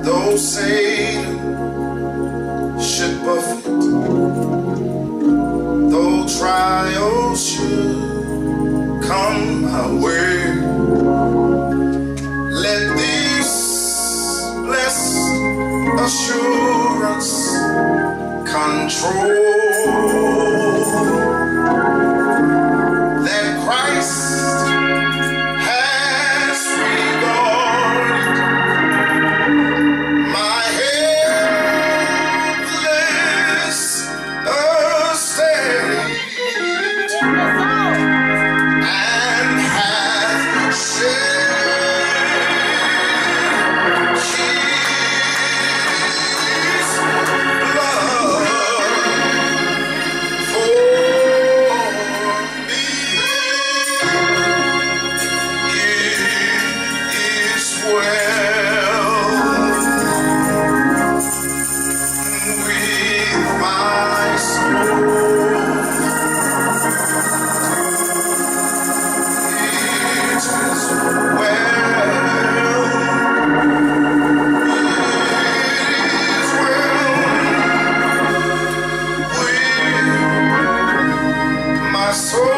Though Satan should buffet, though trials should come my way, let this blessed assurance control that Christ has regarded my helpless estate and hath shed his blood for me. It is well with my soul. It is well. It is well with my soul.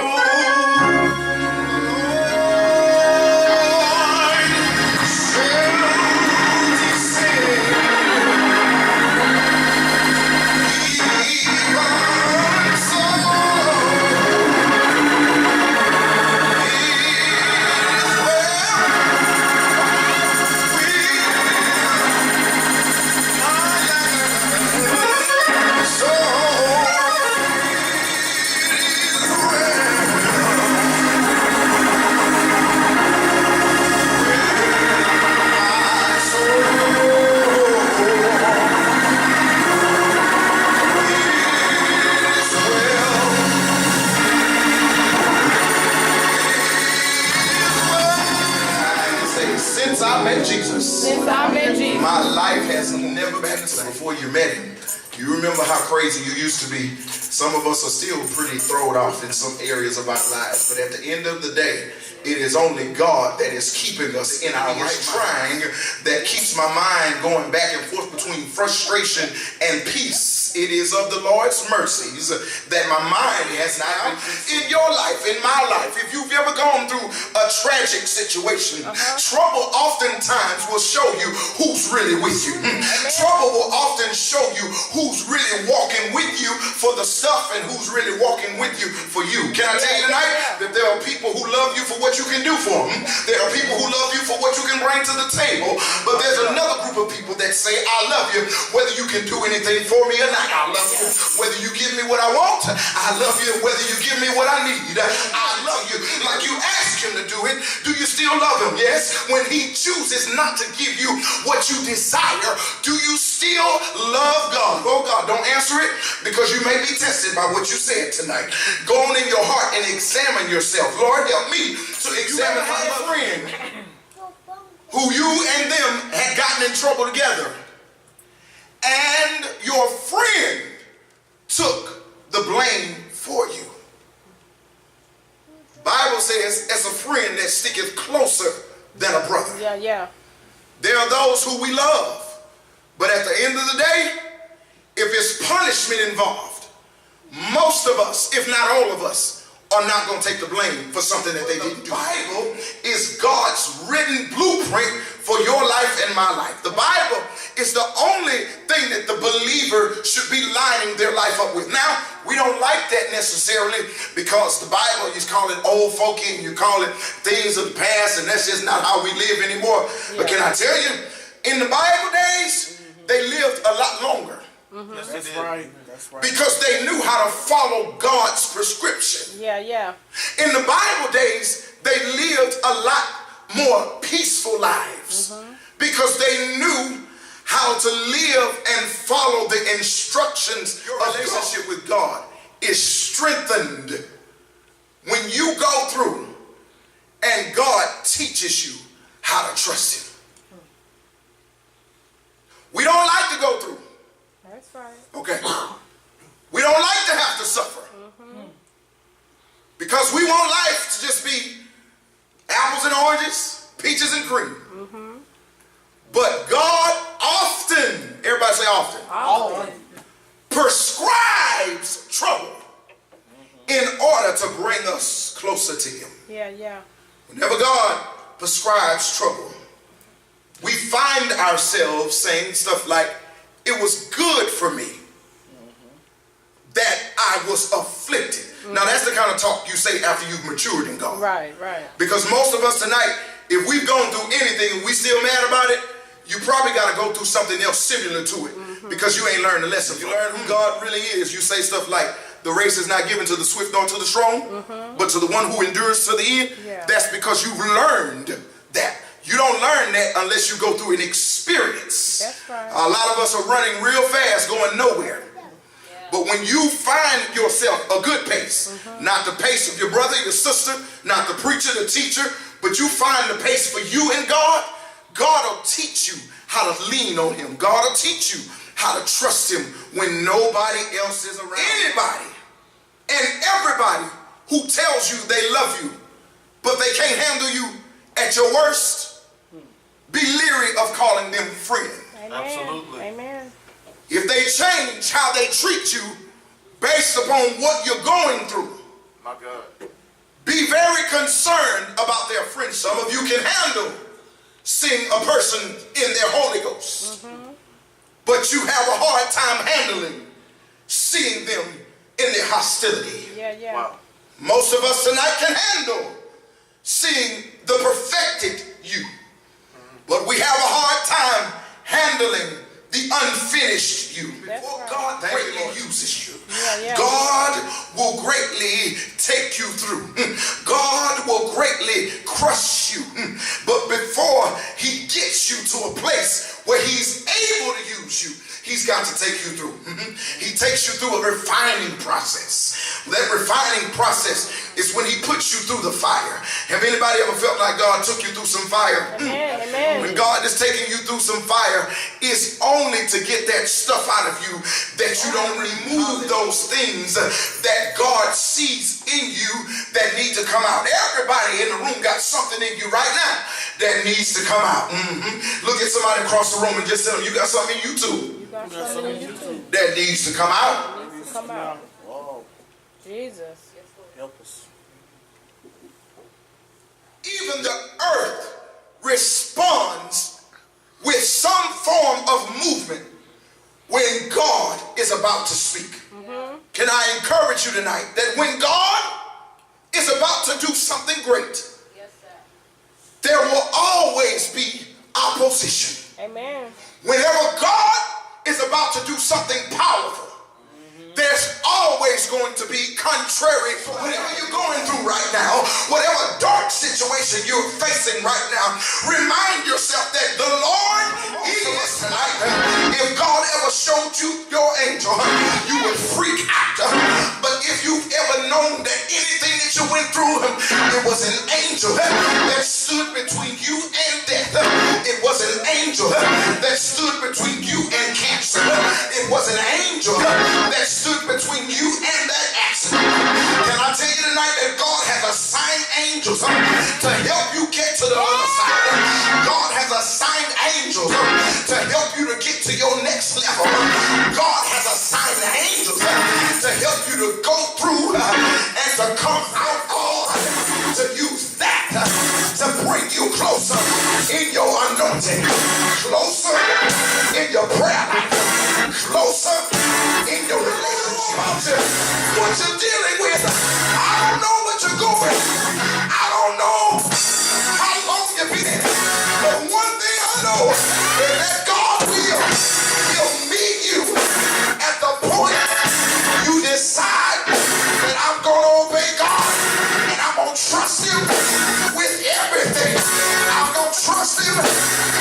Since I met Jesus, my life has never been the same. Before you met him, you remember how crazy you used to be. Some of us are still pretty thrown off in some areas of our lives, but at the end of the day, it is only God that is keeping us in our right trying that keeps my mind going back and forth between frustration and peace. It is of the Lord's mercies that my mind has now. In your life, in my life, if you've ever gone through a tragic situation, trouble oftentimes will show you who's really with you. Trouble will often show you who's really walking with you for the stuff and who's really walking with you for you. Can I tell you tonight that there are people who love you for what you can do for them. There are people who love you for what you can bring to the table. But there's another group of people that say, I love you whether you can do anything for me or not. I love you whether you give me what I want. I love you whether you give me what I need. I love you like you ask him to do it. Do you still love him? Yes. When he chooses not to give you what you desire, do you still love God? Oh God, don't answer it because you may be tested by what you said tonight. Go on in your heart and examine yourself. Lord, help me to examine my friend who you and them had gotten in trouble together. And your friend took the blame for you. Bible says, as a friend that sticketh closer than a brother. There are those who we love. But at the end of the day, if it's punishment involved, most of us, if not all of us, are not going to take the blame for something that they didn't do. The Bible is God's written blueprint for your life and my life. The Bible is the only thing that the believer should be lining their life up with. Now, we don't like that necessarily because the Bible, you call it old folky and you call it things of the past, and that's just not how we live anymore. But can I tell you, in the Bible days, they lived a lot longer. Yes, that's right. That's right. Because they knew how to follow God's prescription. In the Bible days, they lived a lot more peaceful lives because they knew how to live and follow the instructions. Your relationship with God is strengthened when you go through and God teaches you how to trust him. We don't like to go through. That's right. Okay. We don't like to have to suffer. Because we want life to just be apples and oranges, peaches and cream. But God Everybody say often. Often. Prescribes trouble in order to bring us closer to him. Yeah. Whenever God prescribes trouble, we find ourselves saying stuff like, it was good for me that I was afflicted. Now that's the kind of talk you say after you've matured in God. Right. Because most of us tonight, if we've gone through anything and we still mad about it, you probably got to go through something else similar to it because you ain't learned the lesson. If you learn who God really is, you say stuff like, the race is not given to the swift nor to the strong, but to the one who endures to the end. Yeah. That's because you've learned that. You don't learn that unless you go through an experience. That's right. A lot of us are running real fast, going nowhere. But when you find yourself a good pace, not the pace of your brother, your sister, not the preacher, the teacher, but you find the pace for you and God, God will teach you how to lean on him. God will teach you how to trust him when nobody else is around. Anybody and everybody who tells you they love you, but they can't handle you at your worst, be leery of calling them friend. Amen. Absolutely. Amen. If they change how they treat you based upon what you're going through, My God. be very concerned about their friendship. Some of you can handle seeing a person in their Holy Ghost, but you have a hard time handling seeing them in their hostility. Yeah. Wow. Most of us tonight can handle seeing the perfected you, but we have a hard time handling the unfinished you. That's Before right. God greatly uses you, Yeah. God will greatly take you through. God will greatly crush you. But before he gets you to a place where he's able to use you, he's got to take you through. He takes you through a refining process. That refining process is when he puts you through the fire. Have anybody ever felt like God took you through some fire? Amen. When God is taking you through some fire, it's only to get that stuff out of you that you don't remove those things that God sees in you that need to come out. Everybody in the room got something in you right now that needs to come out. Look at somebody across the room and just tell them, you got something in you too You got something in you too. that needs to come out. Needs to come out. Whoa. Jesus. Help us. Even the earth responds with some form of movement when God is about to speak. Can I encourage you tonight that when God is about to do something great, there will always be opposition. Amen. Whenever God is about to do something powerful, there's always going to be contrary. Whatever you're going through right now, whatever dark situation you're facing right now, remind yourself that the Lord is tonight. If God ever showed you your angel, you would freak out. But if you've ever known that anything that you went through, it was an angel that stood between you and death. It was an angel that stood between you and cancer. It was an angel that stood between you and that accident. Can I tell you tonight that God has assigned angels to help you get to the other side? God has assigned angels to help you to get to your next level. God has assigned angels to help you to go through and to come out all, to use that to bring you closer in your anointing, closer in your prayer life, closer in your relationship. What you're dealing with, I don't know what you're going. I don't know how long you've been in it. But one thing I know is that God will meet you at the point you decide that I'm going to obey God and I'm going to trust him with everything. I'm going to trust him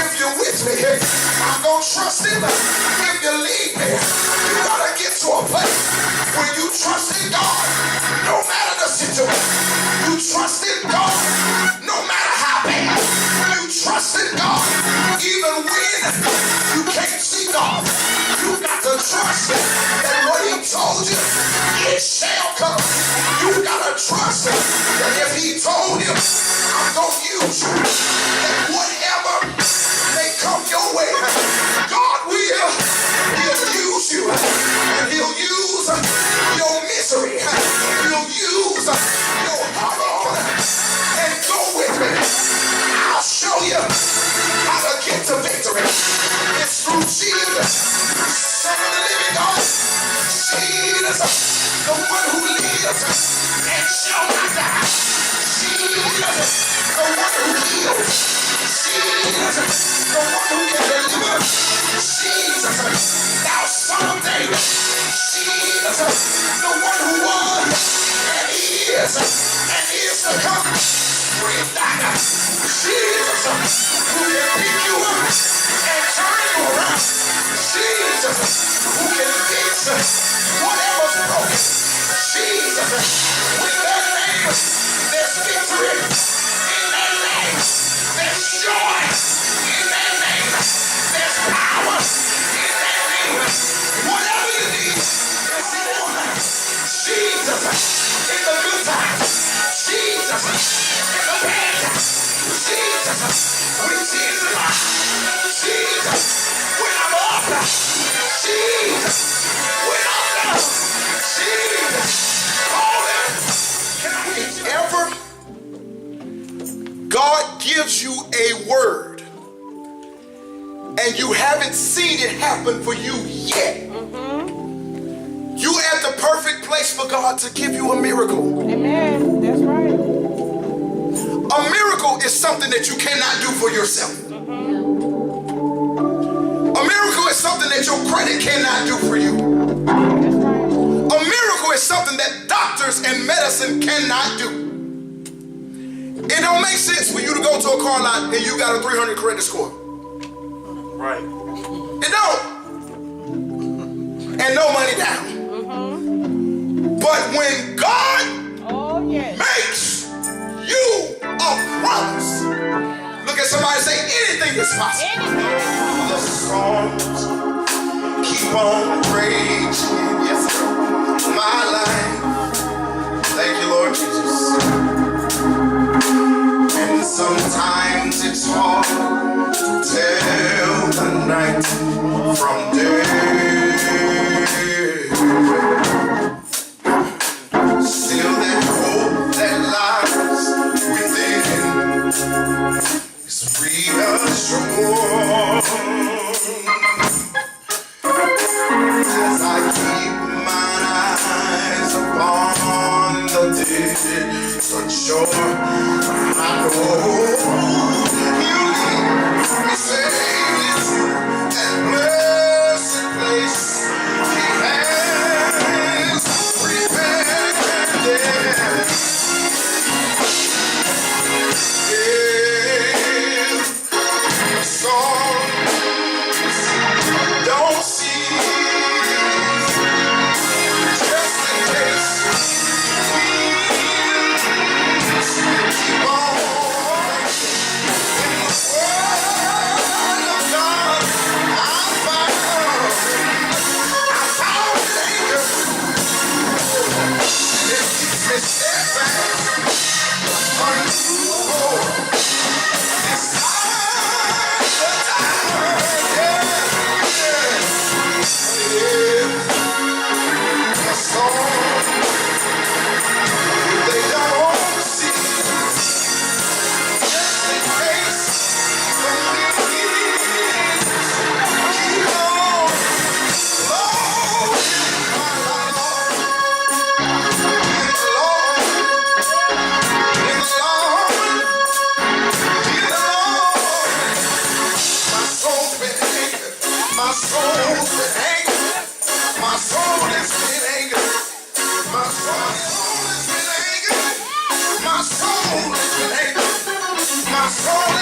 if you're with me. I'm going to trust him if you lead me. You got to get to a place where you trust in God no matter the situation. You trust in God no matter how bad. You trust in God even when you can't see God. You got to trust that what he told you, it shall come. You got to trust that if he told him, I'm going to use you, that whatever may come your way, God will and shall not die. Jesus, the one who heals. Jesus, the one who can deliver. Jesus, thou son of David. Jesus, the one who was and is to come. Bring back Jesus, who can pick you up and turn you around. Jesus, who can fix whatever's broken. Jesus, with that name, there's victory. In that name, there's joy. In that name, there's power. In that name, whatever you need, there's more. Jesus, in the good times. Jesus, in the bad times. Jesus, when tears in my eyes. Jesus, when I'm up. Jesus, when I'm down. Jesus, call him. Can I ever? God gives you a word and you haven't seen it happen for you yet. You at the perfect place for God to give you a miracle. Amen. That's right. A miracle is something that you cannot do for yourself. A miracle is something that your credit cannot do for you. That's right. A miracle is something that doctors and medicine cannot do. It don't make sense for you to go to a car lot and you got a 300 credit score. Right. It don't. And no money down. But when God makes you a promise, look at somebody and say, anything is possible. The songs keep on raging. Yes, sir. My life. Thank you, Lord Jesus. And sometimes it's hard to tell the night from day. Still that hope that lies within is reassured as I keep my eyes upon the distant shore. I know you lead me safe to that blessed place He has prepared. Don't see just in case keep on in the word of God. I found an anchor. It keeps me steadfast, unmovable. It's time, the song they don't see, just in case the need keep on flowing. My Lord, in the Lord, in the Lord, in the Lord, my soul's been anchored, my soul's been anchored. My soul has been anchored. My soul has been anchored. My soul has been anchored. My soul